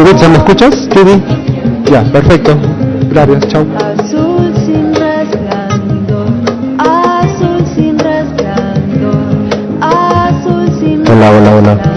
Judith, ¿me escuchas? Judith. Ya, perfecto. Gracias, chao. Azul sin resplandor, azul sin resplandor, azul sin resplandor. Hola, hola, hola.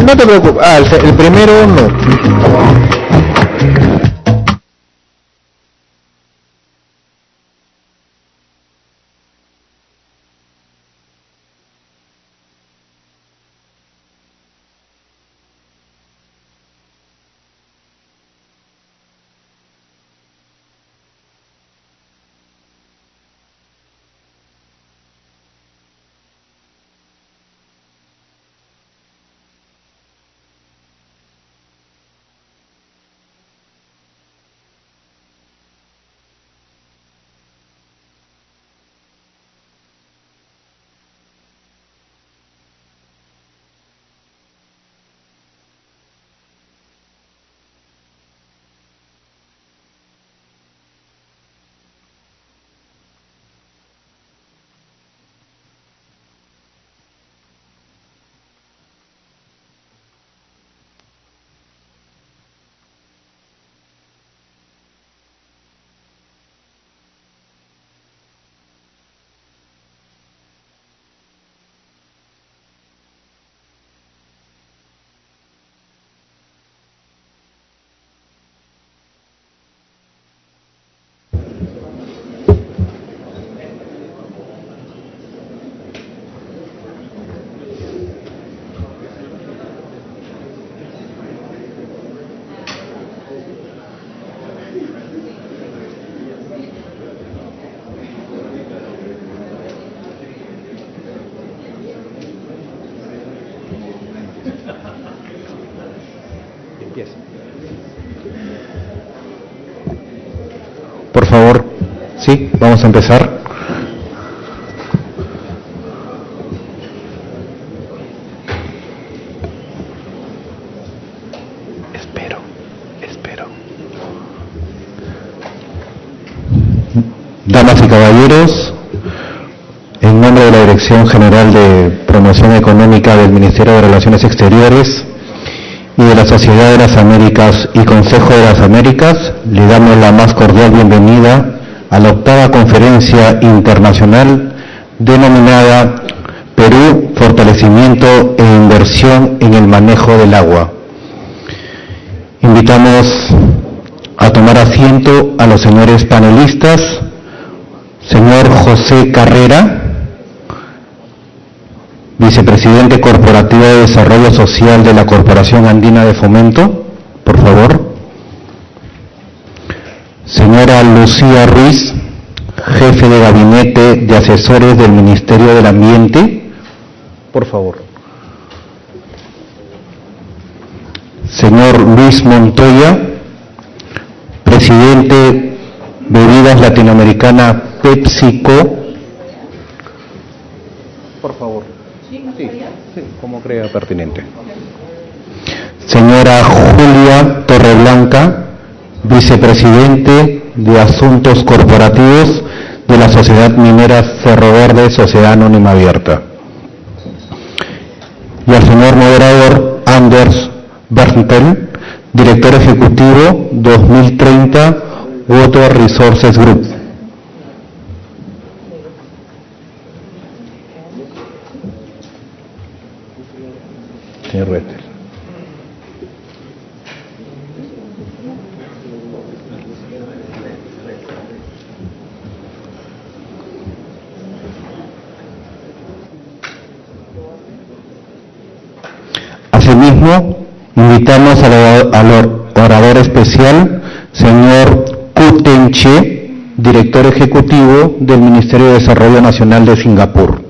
No te preocupes. El primero no. Por favor, sí, vamos a empezar. Espero. Damas y caballeros, en nombre de la Dirección General de Promoción Económica del Ministerio de Relaciones Exteriores y de la Sociedad de las Américas y Consejo de las Américas, le damos la más cordial bienvenida a la 8ª Conferencia Internacional denominada Perú, Fortalecimiento e Inversión en el Manejo del Agua. Invitamos a tomar asiento a los señores panelistas, señor José Carrera, Vicepresidente Corporativo de Desarrollo Social de la Corporación Andina de Fomento, por favor. Señora Lucía Ruiz, Jefe de Gabinete de Asesores del Ministerio del Ambiente, por favor. Señor Luis Montoya, Presidente Bebidas Latinoamericana PepsiCo, por favor. Sí, como crea pertinente. Señora Julia Torreblanca, Vicepresidente de Asuntos Corporativos de la Sociedad Minera Cerro Verde, Sociedad Anónima Abierta. Y al señor moderador Anders Berntel, Director Ejecutivo 2030 Water Resources Group. Señor Berntel. Asimismo, invitamos al orador especial, señor Kuten Che, Director Ejecutivo del Ministerio de Desarrollo Nacional de Singapur.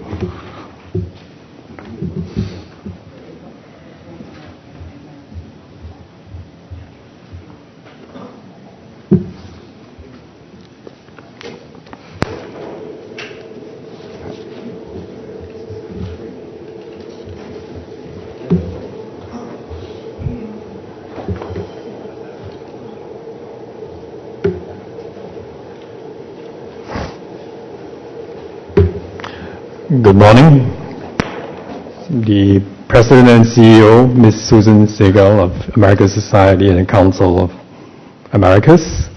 Good morning. The President and CEO, Ms. Susan Segal of American Society and Council of Americas,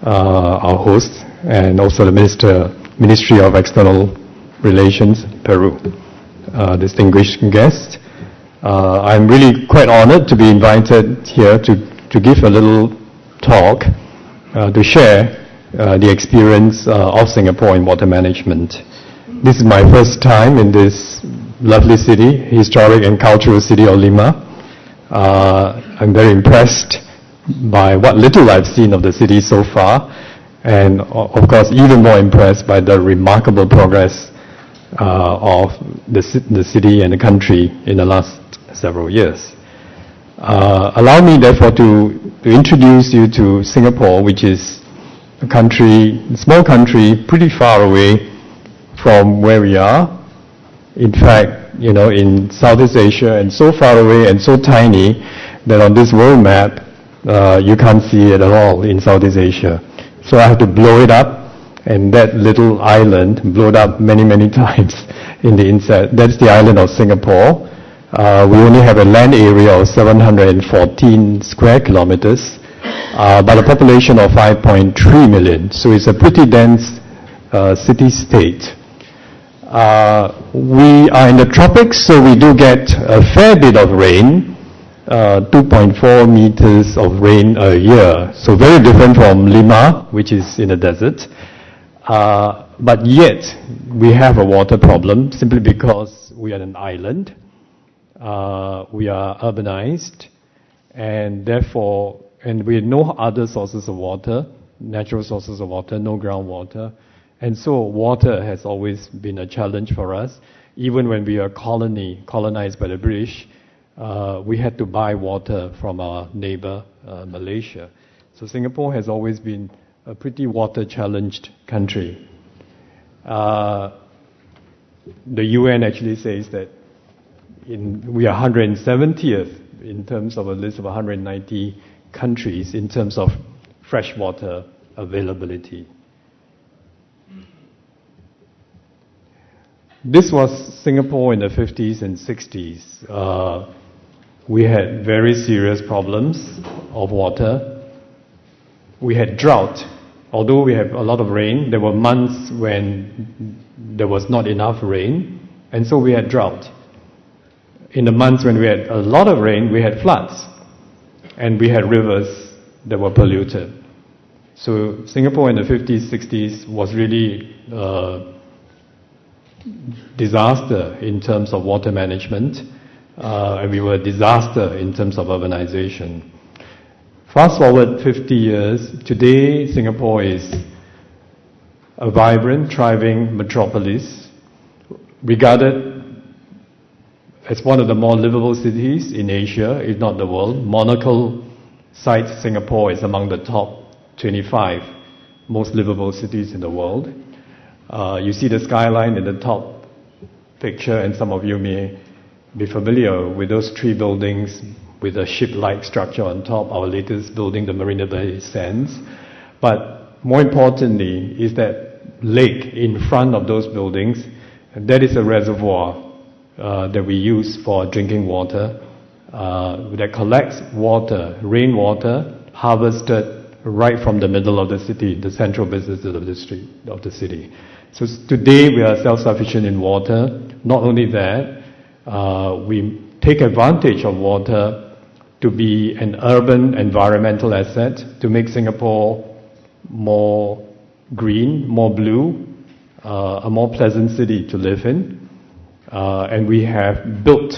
our host, and also the Ministry of External Relations, Peru, distinguished guests. I'm really quite honored to be invited here to give a little talk to share the experience of Singapore in water management. This is my first time in this lovely city, historic and cultural city of Lima. I'm very impressed by what little I've seen of the city so far, and of course even more impressed by the remarkable progress of the city and the country in the last several years. Allow me therefore to introduce you to Singapore, which is a small country pretty far away from where we are. In fact, in Southeast Asia, and so far away and so tiny that on this world map, you can't see it at all in Southeast Asia. So I have to blow it up, and that little island, blow it up many, many times in the inside. That's the island of Singapore. We only have a land area of 714 square kilometers, but a population of 5.3 million. So it's a pretty dense city-state. We are in the tropics, so we do get a fair bit of rain, 2.4 meters of rain a year. So very different from Lima, which is in the desert. But yet, we have a water problem simply because we are an island. We are urbanized, and therefore, we have no other sources of water, natural sources of water, no groundwater. And so water has always been a challenge for us. Even when we were colonized by the British, we had to buy water from our neighbor, Malaysia. So Singapore has always been a pretty water-challenged country. The UN actually says that we are 170th in terms of a list of 190 countries in terms of freshwater availability. This was Singapore in the 50s and 60s. We had very serious problems of water. We had drought. Although we have a lot of rain, there were months when there was not enough rain, and so we had drought. In the months when we had a lot of rain, we had floods, and we had rivers that were polluted. So Singapore in the 50s, 60s was really disaster in terms of water management, and we were a disaster in terms of urbanization. Fast forward 50 years, today Singapore is a vibrant, thriving metropolis, regarded as one of the more livable cities in Asia, if not the world. Monocle cites Singapore as among the top 25 most livable cities in the world. You see the skyline in the top picture, and some of you may be familiar with those three buildings with a ship-like structure on top, our latest building, the Marina Bay Sands. But more importantly is that lake in front of those buildings, that is a reservoir that we use for drinking water, that collects water, rainwater, harvested right from the middle of the city, the central business of the city. So today we are self-sufficient in water. Not only that, we take advantage of water to be an urban environmental asset, to make Singapore more green, more blue, a more pleasant city to live in. And we have built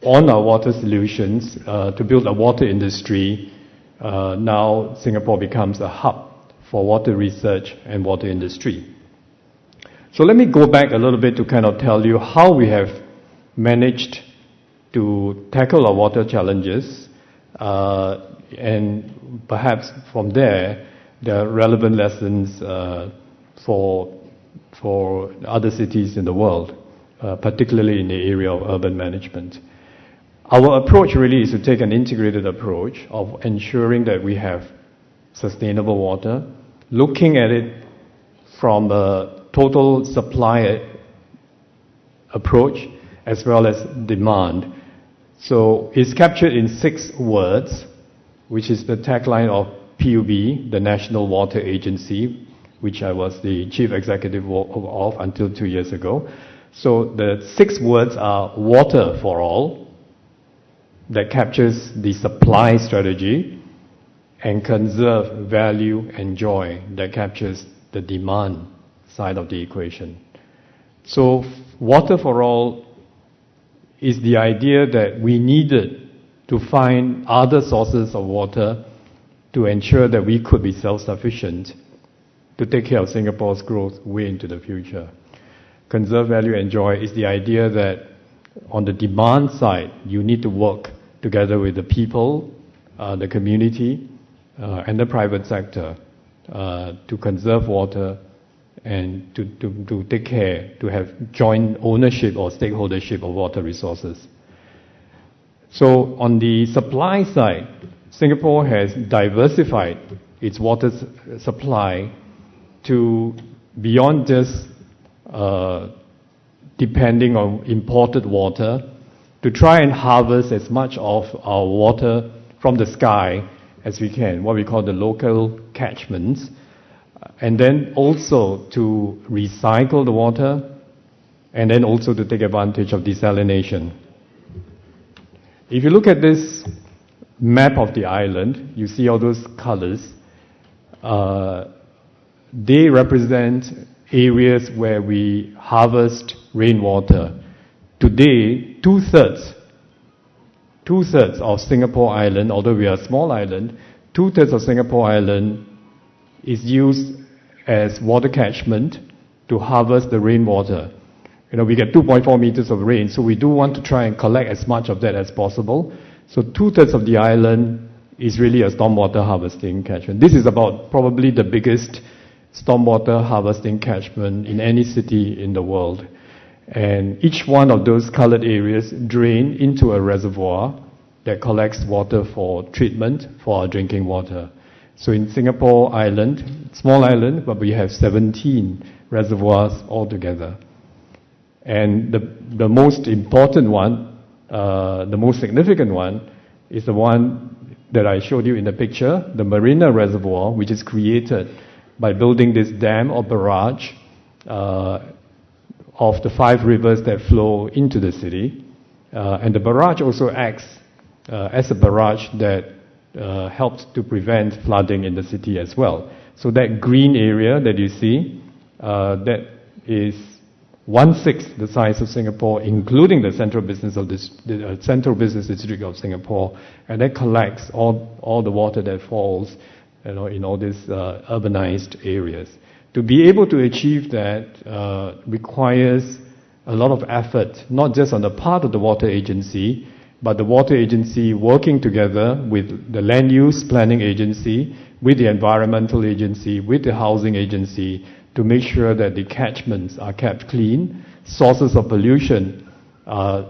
on our water solutions to build a water industry. Now Singapore becomes a hub for water research and water industry. So let me go back a little bit to kind of tell you how we have managed to tackle our water challenges, and perhaps from there are relevant lessons for other cities in the world, particularly in the area of urban management. Our approach really is to take an integrated approach of ensuring that we have sustainable water, looking at it from a total supply approach as well as demand. So it's captured in 6 words, which is the tagline of PUB, the National Water Agency, which I was the chief executive of until 2 years ago. So the 6 words are water for all, that captures the supply strategy, and conserve, value, and joy, that captures the demand side of the equation. So water for all is the idea that we needed to find other sources of water to ensure that we could be self-sufficient to take care of Singapore's growth way into the future. Conserve, value, and joy is the idea that on the demand side, you need to work together with the people, the community, and the private sector to conserve water and to take care, to have joint ownership or stakeholdership of water resources. So on the supply side, Singapore has diversified its water supply to beyond just depending on imported water, to try and harvest as much of our water from the sky as we can, what we call the local catchments, and then also to recycle the water, and then also to take advantage of desalination. If you look at this map of the island, you see all those colors. They represent areas where we harvest rainwater. Today, two-thirds of Singapore Island, although we are a small island, two-thirds of Singapore Island is used as water catchment to harvest the rainwater. You know, we get 2.4 meters of rain, so we do want to try and collect as much of that as possible. So two-thirds of the island is really a stormwater harvesting catchment. This is about probably the biggest stormwater harvesting catchment in any city in the world. And each one of those colored areas drain into a reservoir that collects water for treatment for our drinking water. So in Singapore Island, small island, but we have 17 reservoirs altogether. And the most important one, the most significant one, is the one that I showed you in the picture, the Marina Reservoir, which is created by building this dam or barrage of the 5 rivers that flow into the city. And the barrage also acts as a barrage that helps to prevent flooding in the city as well. So that green area that you see, that is 1/6 the size of Singapore, including the central business district of Singapore, and that collects all the water that falls, in all these urbanized areas. To be able to achieve that requires a lot of effort, not just on the part of the water agency, but the water agency working together with the land use planning agency, with the environmental agency, with the housing agency, to make sure that the catchments are kept clean, sources of pollution are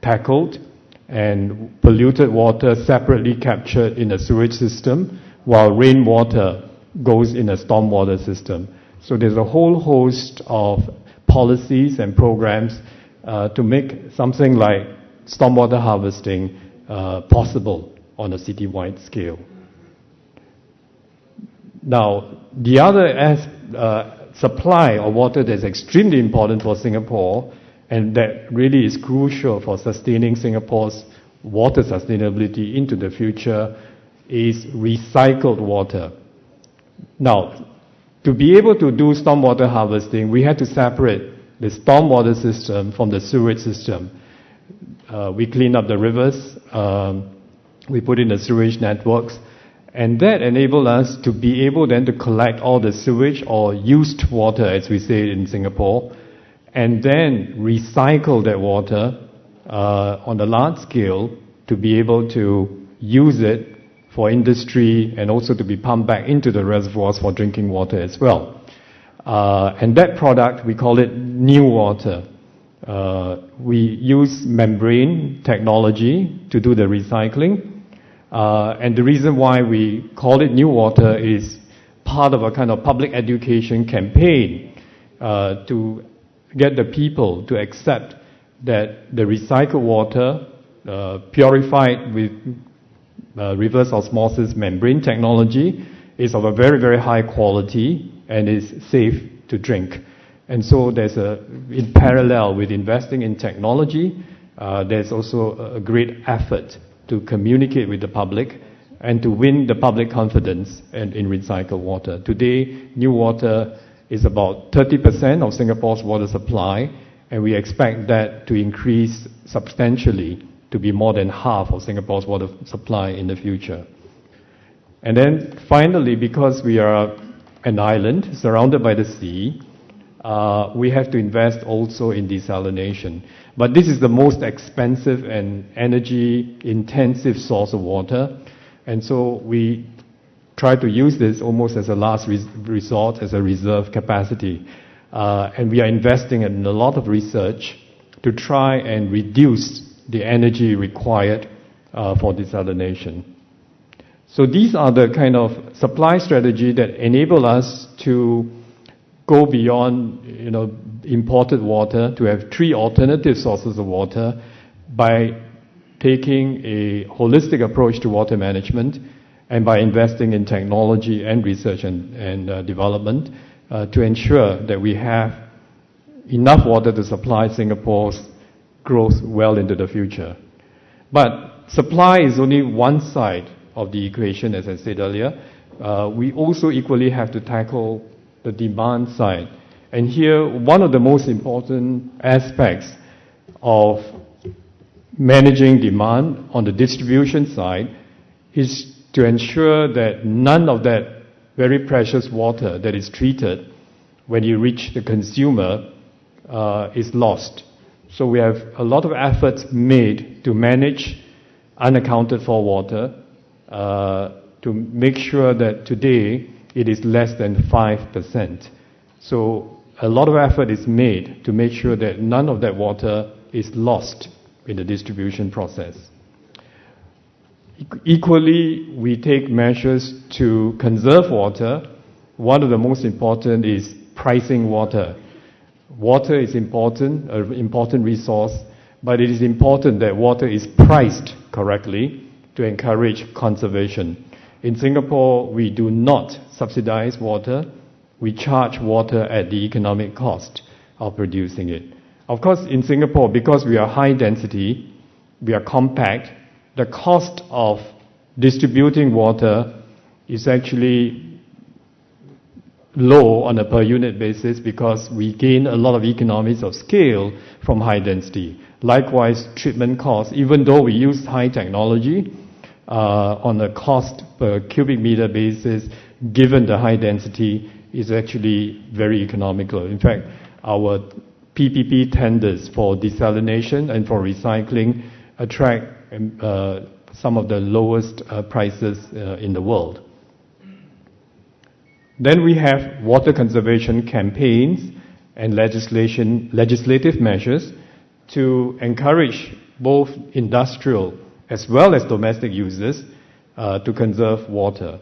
tackled, and polluted water separately captured in a sewage system, while rainwater goes in a stormwater system. So there's a whole host of policies and programs to make something like stormwater harvesting possible on a citywide scale. Now, the other supply of water that's extremely important for Singapore, and that really is crucial for sustaining Singapore's water sustainability into the future, is recycled water. Now, to be able to do stormwater harvesting, we had to separate the stormwater system from the sewage system. We clean up the rivers, we put in the sewage networks, and that enabled us to be able then to collect all the sewage or used water, as we say in Singapore, and then recycle that water on a large scale to be able to use it for industry and also to be pumped back into the reservoirs for drinking water as well. And that product, we call it new water. We use membrane technology to do the recycling. And the reason why we call it new water is part of a kind of public education campaign to get the people to accept that the recycled water, purified with reverse osmosis membrane technology, is of a very, very high quality and is safe to drink. And so there's in parallel with investing in technology, there's also a great effort to communicate with the public and to win the public confidence in recycled water. Today, new water is about 30% of Singapore's water supply, and we expect that to increase substantially to be more than half of Singapore's water supply in the future. And then finally, because we are an island surrounded by the sea, we have to invest also in desalination. But this is the most expensive and energy-intensive source of water, and so we try to use this almost as a last resort, as a reserve capacity. And we are investing in a lot of research to try and reduce the energy required for desalination. So these are the kind of supply strategy that enable us to go beyond, imported water, to have 3 alternative sources of water by taking a holistic approach to water management and by investing in technology and research and development to ensure that we have enough water to supply Singapore's growth well into the future. But supply is only one side of the equation, as I said earlier. We also equally have to tackle the demand side. And here, one of the most important aspects of managing demand on the distribution side is to ensure that none of that very precious water that is treated when you reach the consumer is lost. So we have a lot of efforts made to manage unaccounted for water to make sure that today it is less than 5%. So a lot of effort is made to make sure that none of that water is lost in the distribution process. Equally, we take measures to conserve water. One of the most important is pricing water. Water is important, an important resource, but it is important that water is priced correctly to encourage conservation. In Singapore, we do not subsidize water. We charge water at the economic cost of producing it. Of course, in Singapore, because we are high density, we are compact, the cost of distributing water is actually low on a per unit basis because we gain a lot of economies of scale from high density. Likewise, treatment costs, even though we use high technology, on a cost per cubic meter basis, given the high density, is actually very economical. In fact, our PPP tenders for desalination and for recycling attract some of the lowest prices in the world. Then we have water conservation campaigns and legislative measures to encourage both industrial as well as domestic users to conserve water.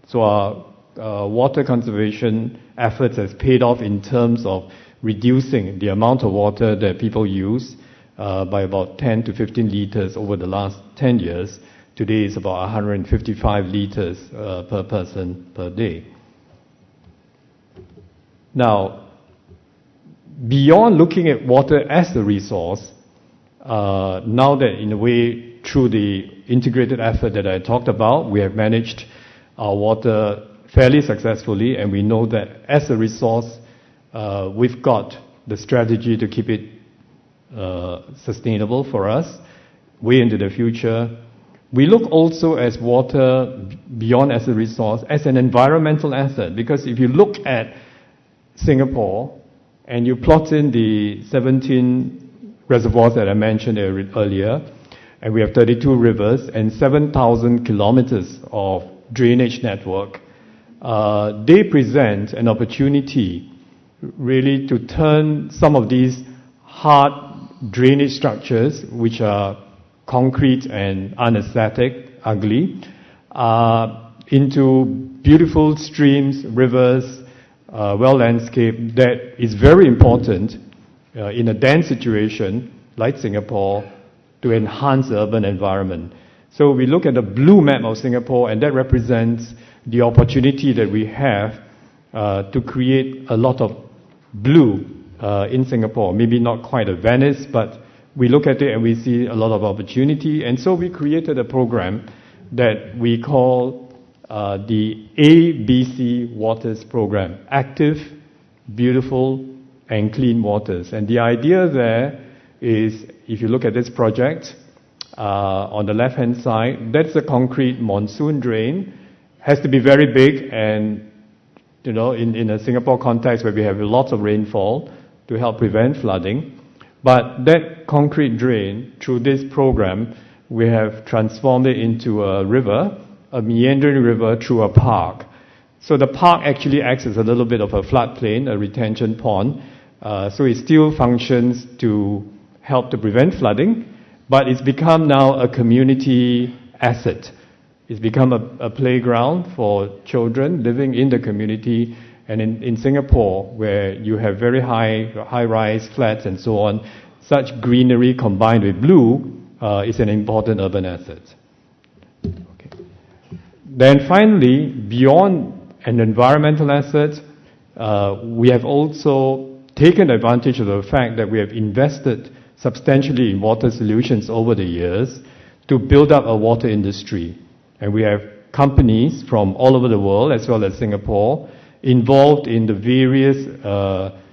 So our water conservation efforts has paid off in terms of reducing the amount of water that people use by about 10 to 15 liters over the last 10 years. Today it's about 155 liters per person per day. Now, beyond looking at water as a resource, now that in a way through the integrated effort that I talked about, we have managed our water fairly successfully, and we know that as a resource, we've got the strategy to keep it sustainable for us way into the future. We look also as water beyond as a resource, as an environmental asset, because if you look at Singapore and you plot in the 17 reservoirs that I mentioned earlier, and we have 32 rivers and 7,000 kilometers of drainage network, they present an opportunity really to turn some of these hard drainage structures, which are concrete and unaesthetic, ugly, into beautiful streams, rivers, well-landscaped, that is very important in a dense situation like Singapore to enhance the urban environment. So we look at the blue map of Singapore, and that represents the opportunity that we have to create a lot of blue in Singapore. Maybe not quite a Venice, but we look at it and we see a lot of opportunity. And so we created a program that we call the ABC Waters Program, Active, Beautiful, and Clean Waters. And the idea there is, if you look at this project, on the left-hand side, that's a concrete monsoon drain. Has to be very big, and you know, in a Singapore context where we have lots of rainfall to help prevent flooding. But that concrete drain, through this program, we have transformed it into a river, a meandering river through a park. So the park actually acts as a little bit of a floodplain, a retention pond. So it still functions to help to prevent flooding, but it's become now a community asset. It's become a playground for children living in the community. And in Singapore, where you have very high-rise flats and so on, such greenery combined with blue is an important urban asset. Okay. Then finally, beyond an environmental asset, we have also taken advantage of the fact that we have invested substantially in water solutions over the years to build up a water industry. And we have companies from all over the world, as well as Singapore, involved in the various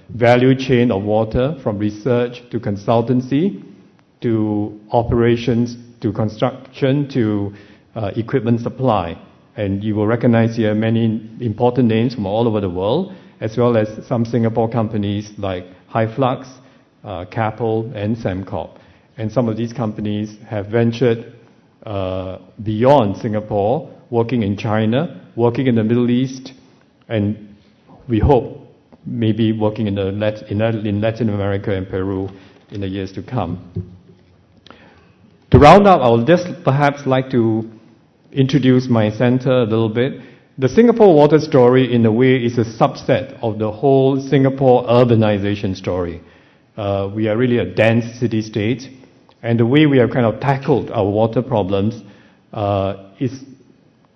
value chain of water, from research to consultancy, to operations, to construction, to equipment supply. And you will recognize here many important names from all over the world, as well as some Singapore companies like Hyflux, Capel, and Sembcorp. And some of these companies have ventured beyond Singapore, working in China, working in the Middle East, and we hope maybe working in Latin America and Peru in the years to come. To round up, I would just perhaps like to introduce my center a little bit. The Singapore water story, in a way, is a subset of the whole Singapore urbanization story. We are really a dense city-state, and the way we have kind of tackled our water problems is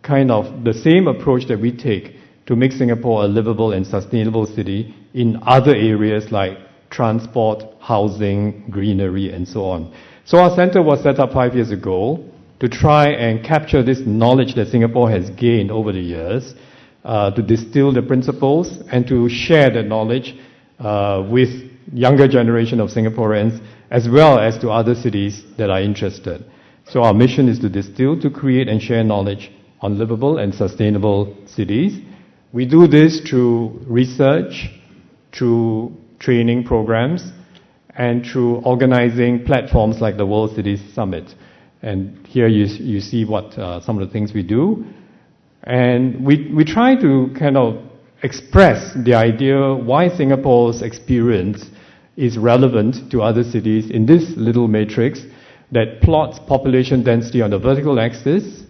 kind of the same approach that we take to make Singapore a livable and sustainable city in other areas like transport, housing, greenery, and so on. So our center was set up 5 years ago to try and capture this knowledge that Singapore has gained over the years, to distill the principles and to share that knowledge with younger generation of Singaporeans as well as to other cities that are interested. So our mission is to distill, to create and share knowledge on livable and sustainable cities. We do this through research, through training programs, and through organizing platforms like the World Cities Summit. And here you see what some of the things we do. And we try to kind of express the idea why Singapore's experience is relevant to other cities in this little matrix that plots population density on the vertical axis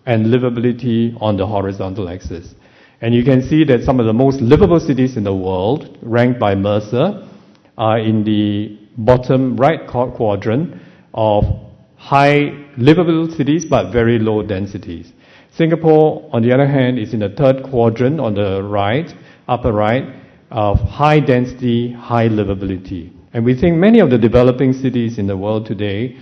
and livability on the horizontal axis. And you can see that some of the most livable cities in the world, ranked by Mercer, are in the bottom right quadrant of high livable cities but very low densities. Singapore, on the other hand, is in the third quadrant on the right, upper right, of high density, high livability. And we think many of the developing cities in the world today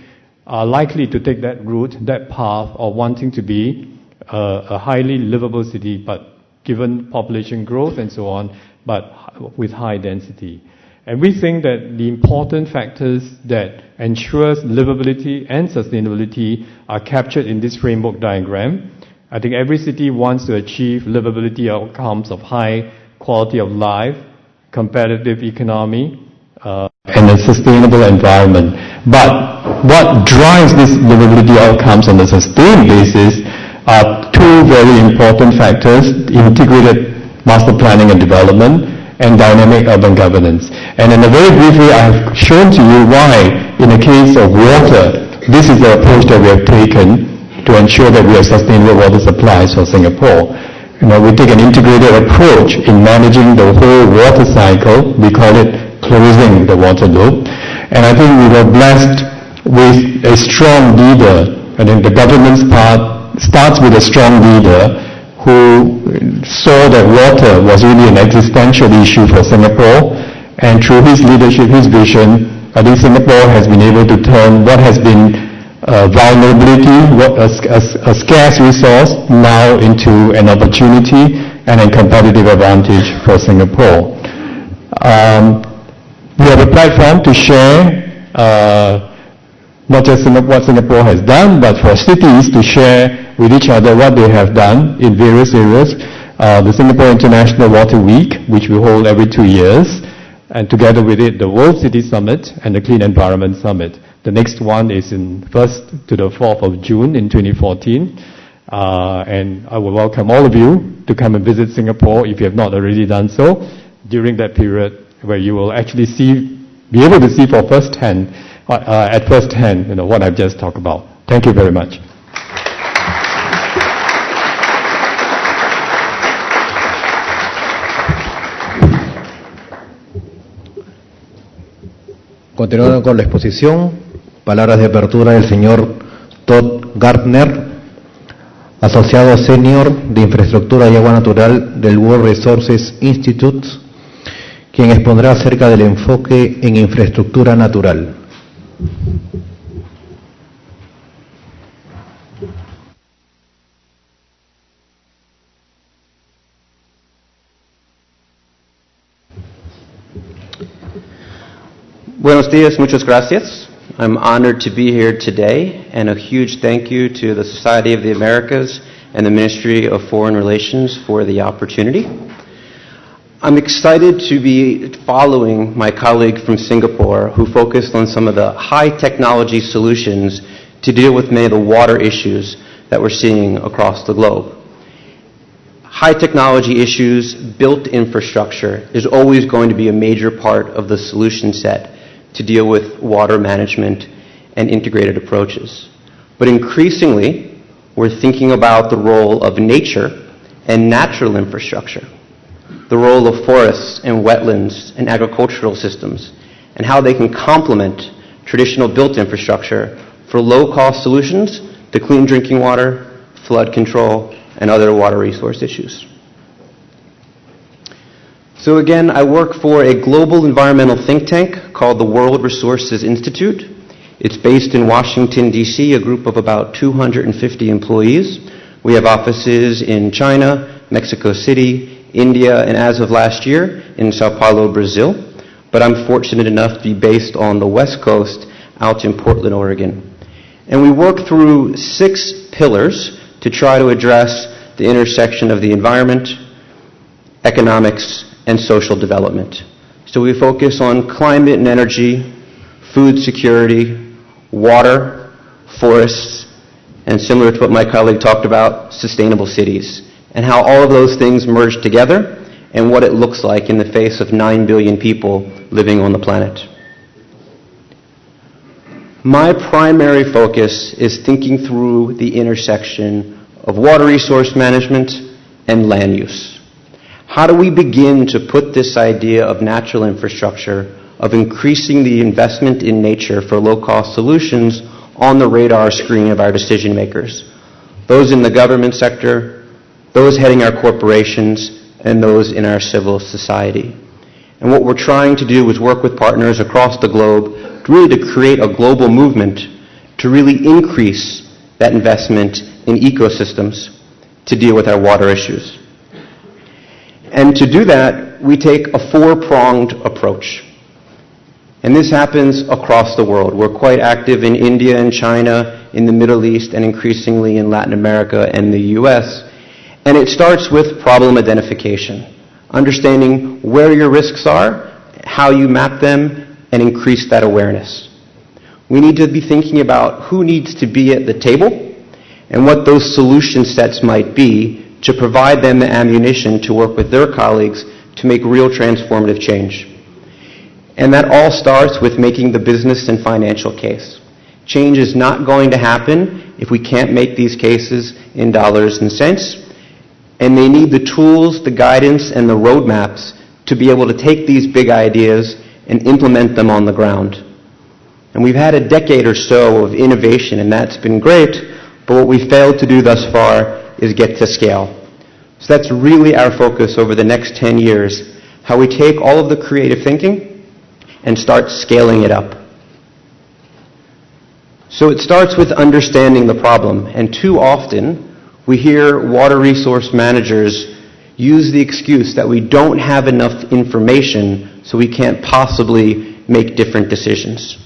are likely to take that route, that path of wanting to be a highly livable city, but given population growth and so on, but with high density. And we think that the important factors that ensures livability and sustainability are captured in this framework diagram. I think every city wants to achieve livability outcomes of high quality of life, competitive economy, and a sustainable environment. But what drives these livability outcomes on a sustained basis are two very important factors: integrated master planning and development, and dynamic urban governance. And in a very brief way, I have shown to you why, in the case of water, this is the approach that we have taken to ensure that we have sustainable water supplies for Singapore. We take an integrated approach in managing the whole water cycle. We call it closing the water loop. And I think we were blessed with a strong leader. I think the government's part starts with a strong leader who saw that water was really an existential issue for Singapore. And through his leadership, his vision, I think Singapore has been able to turn what has been vulnerability, a scarce resource, now into an opportunity and a competitive advantage for Singapore. We have a platform to share not just what Singapore has done, but for cities to share with each other what they have done in various areas. The Singapore International Water Week, which we hold every 2 years, and together with it, the World City Summit and the Clean Environment Summit. The next one is in 1st to the 4th of June in 2014. And I will welcome all of you to come and visit Singapore if you have not already done so during that period, where you will actually be able to see for first hand, at first hand, what I've just talked about. Thank you very much. Continuando con la exposición, palabras de apertura del señor Todd Gardner, asociado senior de infraestructura y agua natural del World Resources Institute, quien expondrá acerca del enfoque en infraestructura natural. Buenos días, muchas gracias. I'm honored to be here today, and a huge thank you to the Society of the Americas and the Ministry of Foreign Relations for the opportunity. I'm excited to be following my colleague from Singapore, who focused on some of the high technology solutions to deal with many of the water issues that we're seeing across the globe. High technology issues, built infrastructure is always going to be a major part of the solution set to deal with water management and integrated approaches. But increasingly, we're thinking about the role of nature and natural infrastructure, the role of forests and wetlands and agricultural systems, and how they can complement traditional built infrastructure for low-cost solutions to clean drinking water, flood control, and other water resource issues. So again, I work for a global environmental think tank called the World Resources Institute. It's based in Washington, D.C., a group of about 250 employees. We have offices in China, Mexico City, India, and as of last year, in Sao Paulo, Brazil. But I'm fortunate enough to be based on the West Coast out in Portland, Oregon. And we work through 6 pillars to try to address the intersection of the environment, economics, and social development. So we focus on climate and energy, food security, water, forests, and similar to what my colleague talked about, sustainable cities, and how all of those things merge together and what it looks like in the face of 9 billion people living on the planet. My primary focus is thinking through the intersection of water resource management and land use. How do we begin to put this idea of natural infrastructure, of increasing the investment in nature for low-cost solutions on the radar screen of our decision makers, those in the government sector, those heading our corporations, and those in our civil society? And what we're trying to do is work with partners across the globe really to create a global movement to really increase that investment in ecosystems to deal with our water issues. And to do that, we take a 4-pronged approach. And this happens across the world. We're quite active in India and China, in the Middle East, and increasingly in Latin America and the US. And it starts with problem identification, understanding where your risks are, how you map them, and increase that awareness. We need to be thinking about who needs to be at the table and what those solution sets might be to provide them the ammunition to work with their colleagues to make real transformative change. And that all starts with making the business and financial case. Change is not going to happen if we can't make these cases in dollars and cents. And they need the tools, the guidance, and the roadmaps to be able to take these big ideas and implement them on the ground. And we've had a decade or so of innovation, and that's been great, but what we failed to do thus far is get to scale. So that's really our focus over the next 10 years, how we take all of the creative thinking and start scaling it up. So it starts with understanding the problem, and too often we hear water resource managers use the excuse that we don't have enough information so we can't possibly make different decisions.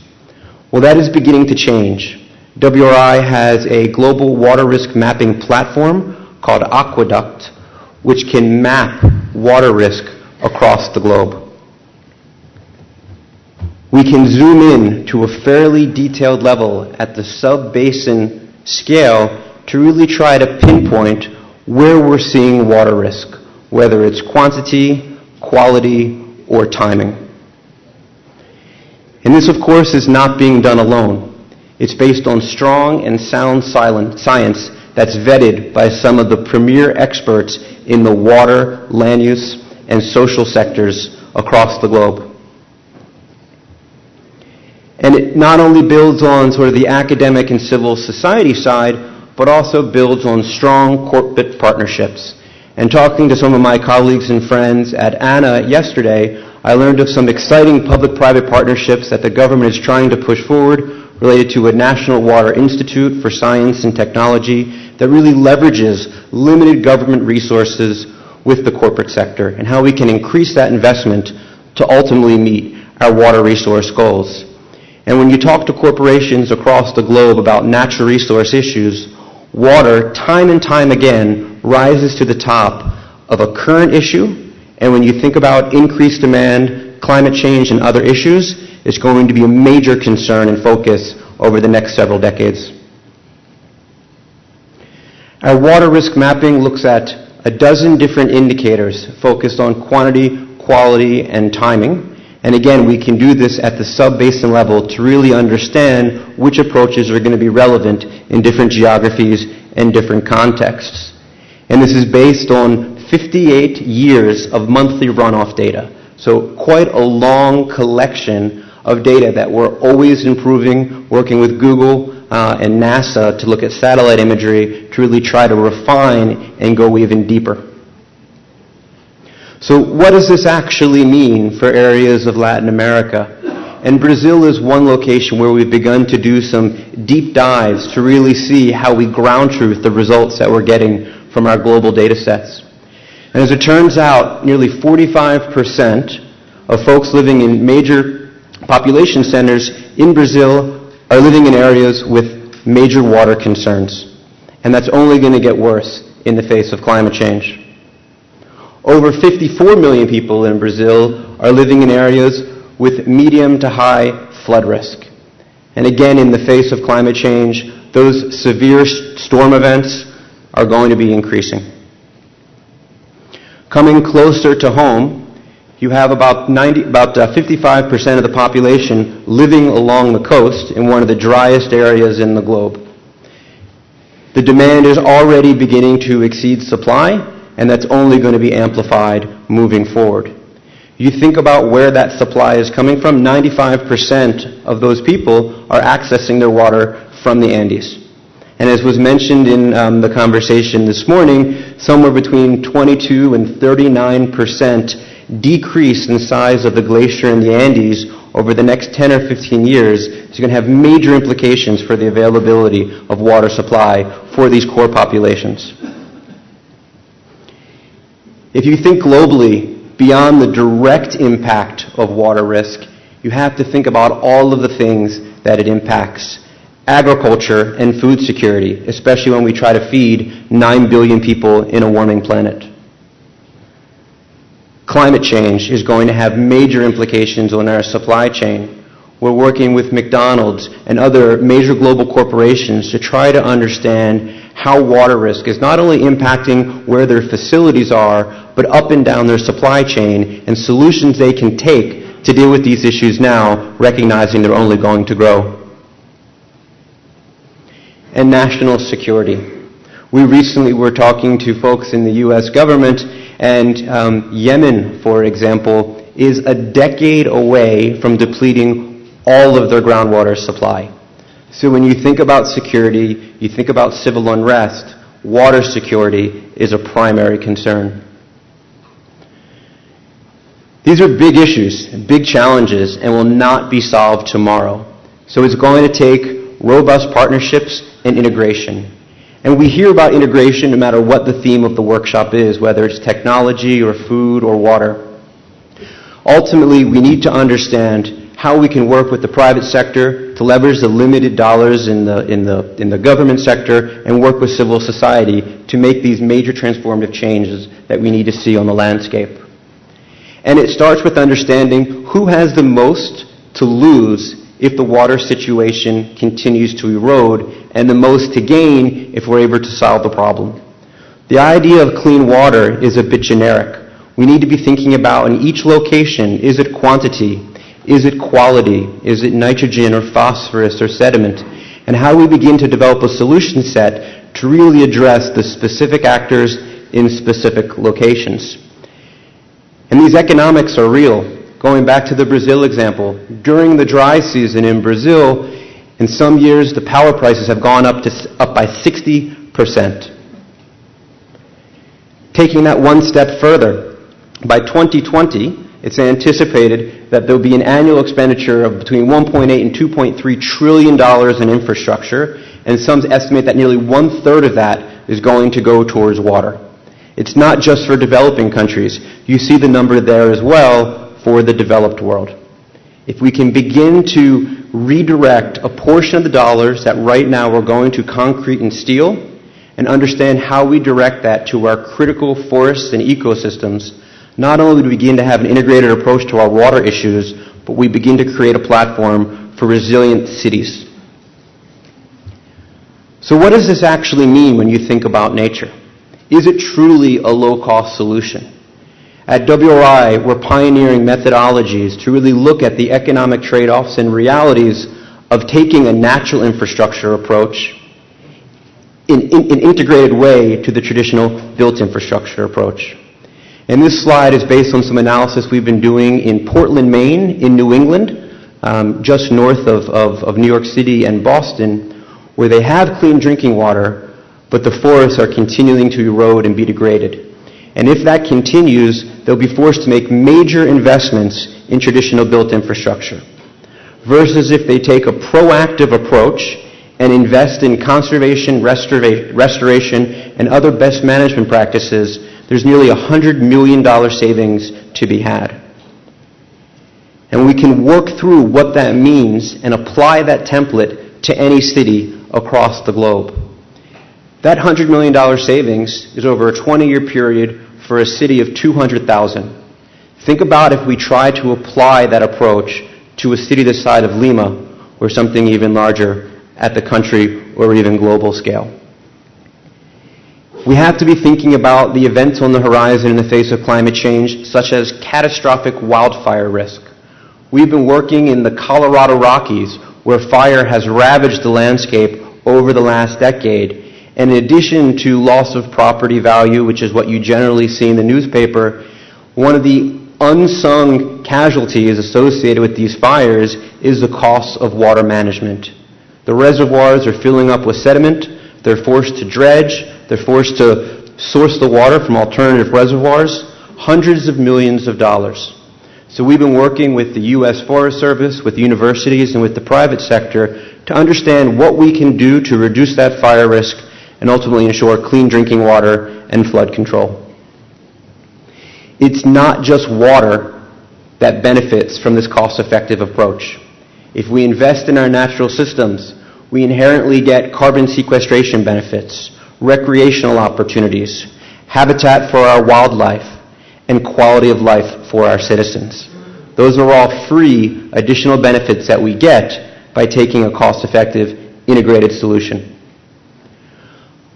Well, that is beginning to change. WRI has a global water risk mapping platform called Aqueduct, which can map water risk across the globe. We can zoom in to a fairly detailed level at the sub-basin scale to really try to pinpoint where we're seeing water risk, whether it's quantity, quality, or timing. And this, of course, is not being done alone. It's based on strong and sound science that's vetted by some of the premier experts in the water, land use, and social sectors across the globe. And it not only builds on sort of the academic and civil society side, but also builds on strong corporate partnerships. And talking to some of my colleagues and friends at ANA yesterday, I learned of some exciting public-private partnerships that the government is trying to push forward related to a National Water Institute for Science and Technology that really leverages limited government resources with the corporate sector and how we can increase that investment to ultimately meet our water resource goals. And when you talk to corporations across the globe about natural resource issues, water, time and time again, rises to the top of a current issue. And when you think about increased demand, climate change, and other issues, it's going to be a major concern and focus over the next several decades. Our water risk mapping looks at a dozen different indicators focused on quantity, quality, and timing. And again, we can do this at the sub-basin level to really understand which approaches are going to be relevant in different geographies and different contexts. And this is based on 58 years of monthly runoff data. So quite a long collection of data that we're always improving, working with Google and NASA to look at satellite imagery to really try to refine and go even deeper. So what does this actually mean for areas of Latin America? And Brazil is one location where we've begun to do some deep dives to really see how we ground truth the results that we're getting from our global data sets. And as it turns out, nearly 45% of folks living in major population centers in Brazil are living in areas with major water concerns. And that's only going to get worse in the face of climate change. Over 54 million people in Brazil are living in areas with medium to high flood risk. And again, in the face of climate change, those severe storm events are going to be increasing. Coming closer to home, you have about 55% of the population living along the coast in one of the driest areas in the globe. The demand is already beginning to exceed supply, and that's only going to be amplified moving forward. You think about where that supply is coming from, 95% of those people are accessing their water from the Andes. And as was mentioned in the conversation this morning, somewhere between 22 and 39% decrease in size of the glacier in the Andes over the next 10 or 15 years is going to have major implications for the availability of water supply for these core populations. If you think globally, beyond the direct impact of water risk, you have to think about all of the things that it impacts. Agriculture and food security, especially when we try to feed 9 billion people in a warming planet. Climate change is going to have major implications on our supply chain. We're working with McDonald's and other major global corporations to try to understand how water risk is not only impacting where their facilities are, but up and down their supply chain, and solutions they can take to deal with these issues now, recognizing they're only going to grow. And national security. We recently were talking to folks in the U.S. government, and Yemen, for example, is a decade away from depleting all of their groundwater supply. So when you think about security, you think about civil unrest, water security is a primary concern. These are big issues, big challenges, and will not be solved tomorrow. So it's going to take robust partnerships and integration. And we hear about integration no matter what the theme of the workshop is, whether it's technology or food or water. Ultimately, we need to understand how we can work with the private sector to leverage the limited dollars in the government sector and work with civil society to make these major transformative changes that we need to see on the landscape. And it starts with understanding who has the most to lose if the water situation continues to erode, and the most to gain if we're able to solve the problem. The idea of clean water is a bit generic. We need to be thinking about in each location, is it quantity? Is it quality? Is it nitrogen or phosphorus or sediment? And how we begin to develop a solution set to really address the specific actors in specific locations. And these economics are real. Going back to the Brazil example, during the dry season in Brazil, in some years the power prices have gone up by 60%. Taking that one step further, by 2020, it's anticipated that there will be an annual expenditure of between $1.8 and $2.3 trillion in infrastructure, and some estimate that nearly 1/3 of that is going to go towards water. It's not just for developing countries. You see the number there as well for the developed world. If we can begin to redirect a portion of the dollars that right now are going to concrete and steel, and understand how we direct that to our critical forests and ecosystems, not only do we begin to have an integrated approach to our water issues, but we begin to create a platform for resilient cities. So what does this actually mean when you think about nature? Is it truly a low-cost solution? At WRI, we're pioneering methodologies to really look at the economic trade-offs and realities of taking a natural infrastructure approach in an integrated way to the traditional built infrastructure approach. And this slide is based on some analysis we've been doing in Portland, Maine, in New England, just north of New York City and Boston, where they have clean drinking water, but the forests are continuing to erode and be degraded. And if that continues, they'll be forced to make major investments in traditional built infrastructure. Versus if they take a proactive approach and invest in conservation, restoration, and other best management practices, there's nearly $100 million savings to be had. And we can work through what that means and apply that template to any city across the globe. That $100 million savings is over a 20-year period for a city of 200,000. Think about if we try to apply that approach to a city the size of Lima, or something even larger at the country or even global scale. We have to be thinking about the events on the horizon in the face of climate change, such as catastrophic wildfire risk. We've been working in the Colorado Rockies, where fire has ravaged the landscape over the last decade. And in addition to loss of property value, which is what you generally see in the newspaper, one of the unsung casualties associated with these fires is the cost of water management. The reservoirs are filling up with sediment. They're forced to dredge. They're forced to source the water from alternative reservoirs, hundreds of millions of dollars. So we've been working with the U.S. Forest Service, with universities, and with the private sector to understand what we can do to reduce that fire risk and ultimately ensure clean drinking water and flood control. It's not just water that benefits from this cost-effective approach. If we invest in our natural systems, we inherently get carbon sequestration benefits, recreational opportunities, habitat for our wildlife, and quality of life for our citizens. Those are all free additional benefits that we get by taking a cost-effective, integrated solution.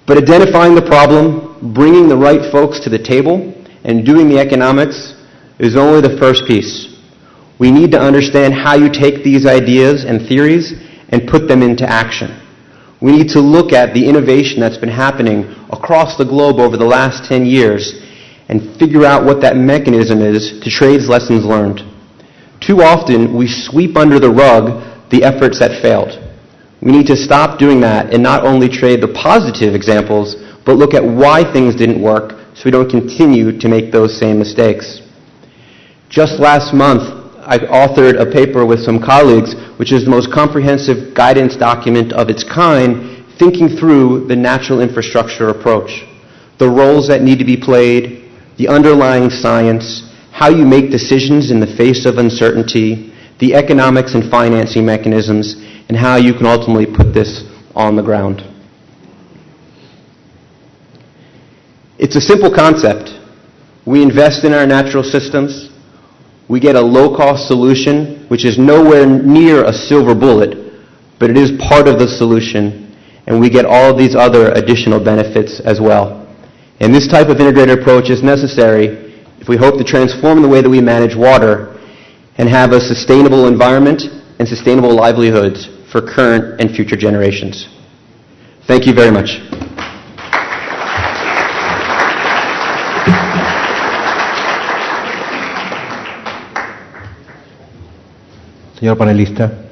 But identifying the problem, bringing the right folks to the table, and doing the economics is only the first piece. We need to understand how you take these ideas and theories and put them into action. We need to look at the innovation that's been happening across the globe over the last 10 years and figure out what that mechanism is to trade lessons learned. Too often, we sweep under the rug the efforts that failed. We need to stop doing that and not only trade the positive examples, but look at why things didn't work so we don't continue to make those same mistakes. Just last month, I authored a paper with some colleagues, which is the most comprehensive guidance document of its kind, thinking through the natural infrastructure approach, the roles that need to be played, the underlying science, how you make decisions in the face of uncertainty, the economics and financing mechanisms, and how you can ultimately put this on the ground. It's a simple concept. We invest in our natural systems. We get a low-cost solution, which is nowhere near a silver bullet, but it is part of the solution, and we get all of these other additional benefits as well. And this type of integrated approach is necessary if we hope to transform the way that we manage water and have a sustainable environment and sustainable livelihoods for current and future generations. Thank you very much. Señor panelista.